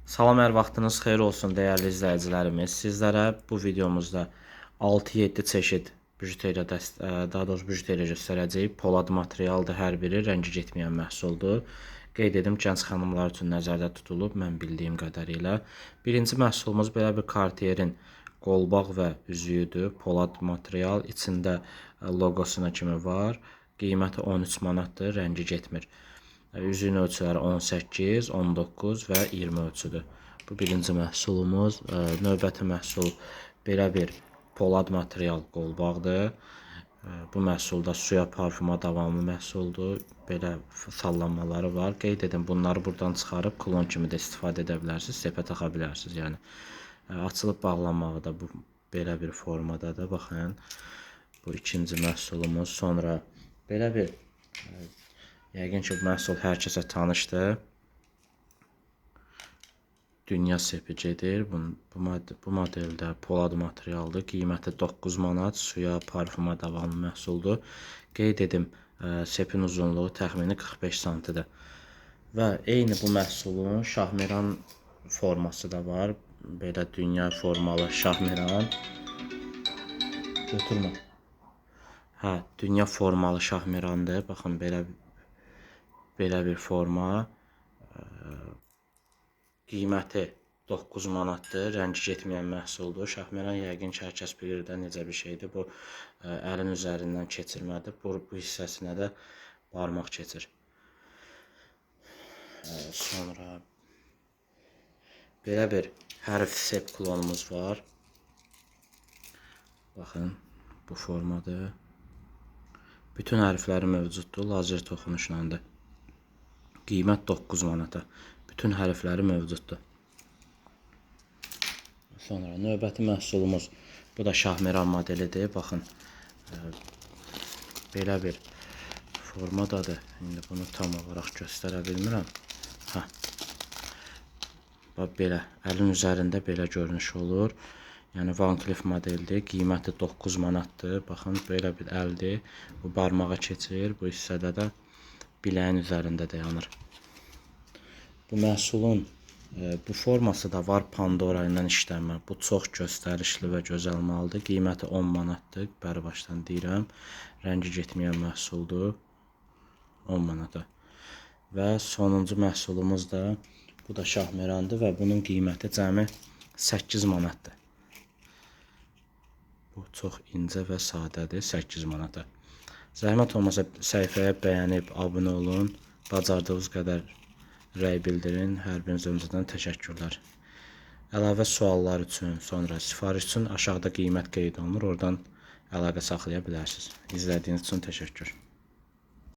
Salam, hər vaxtınız xeyir olsun dəyərli izləyicilərimiz. Sizlərə bu videomuzda 6-7 çeşid bijuteriya daha doğrusu bijuteriya göstərəcəyik. Polad materialdır, hər biri rəngi getməyən məhsuldur. Qeyd edim, gənc xanımlar üçün nəzərdə tutulub, mən bildiyim qədərilə. Birinci məhsulumuz belə bir Cartierin qolbaq və üzüyüdür. Polad material, içində loqosuna kimi var. Qiyməti 13 manatdır, rəngi getmir. Üzüyün ölçüləri 18, 19 və 20 ölçüdür. Bu birinci məhsulumuz. Növbəti məhsul belə bir polad material qolbaqdır. Bu məhsulda suya, parfuma davamlı məhsuldur. Belə sallanmaları var. Qeyd edim, bunları buradan çıxarıb klon kimi də istifadə edə bilərsiniz, sepə taxa bilərsiniz. Yəni açılıb bağlanmağı da bu belə bir formadadır. Baxın, bu ikinci məhsulumuz. Sonra belə bir yəqin ki, bu məhsul hər kəsə tanışdır. Dünya sepi gedir. Bu modeldə polad materialdır. Qiyməti 9 manat. Suya, parfuma davamlı məhsuldur. Qeyd edim, sepin uzunluğu təxmini 45 santidir. Və eyni bu məhsulun şahmeran forması da var. Belə dünya formalı şahmeran. Götürmə. Dünya formalı şahmerandır. Baxın, belə bir forma. Qiyməti 9 manatdır. Rəngi getməyən məhsuldur. Şahmeran yəqin ki, hər kəs bilir də necə bir şeydir. Bu əlin üzərindən keçirmədir. Bu hissəsinə də barmaq keçir. Sonra belə bir hərf sep klonumuz var. Baxın, bu formadır. Bütün hərfləri mövcuddur. Lazer toxunuşlandır. Qiymət 9 manata. Bütün hərfləri mövcuddur. Sonra növbəti məhsulumuz, bu da şahmeran modelidir. Baxın, belə bir formadadır. İndi bunu tam olaraq göstərə bilmirəm. Bax, belə, əlin üzərində belə görünüş olur. Yəni Van Cleef modeldir. Qiyməti 9 manatdır. Baxın, belə bir əldir. Bu barmağa keçir. Bu hissədə də biləyin üzərində dayanır. Bu məhsulun bu forması da var, Pandora ilə işlənmə. Bu çox göstərişli və gözəl maldır. Qiyməti 10 manatdır. Bəri başdan deyirəm. Rəngi getməyən məhsuldur. 10 manata. Və sonuncu məhsulumuz da bu da şahmerandır və bunun qiyməti cəmi 8 manatdır. Bu çox incə və sadədir. 8 manata. Zəhmət olmasa səhifəyə bəyənib, abunə olun. Bacardığınız qədər rəy bildirin. Hər birinizə öncədən təşəkkürlər. Əlavə suallar üçün, sonra sifariş üçün aşağıda qiymət qeyd olunur. Oradan əlaqə saxlaya bilərsiniz. İzlədiyiniz üçün təşəkkür.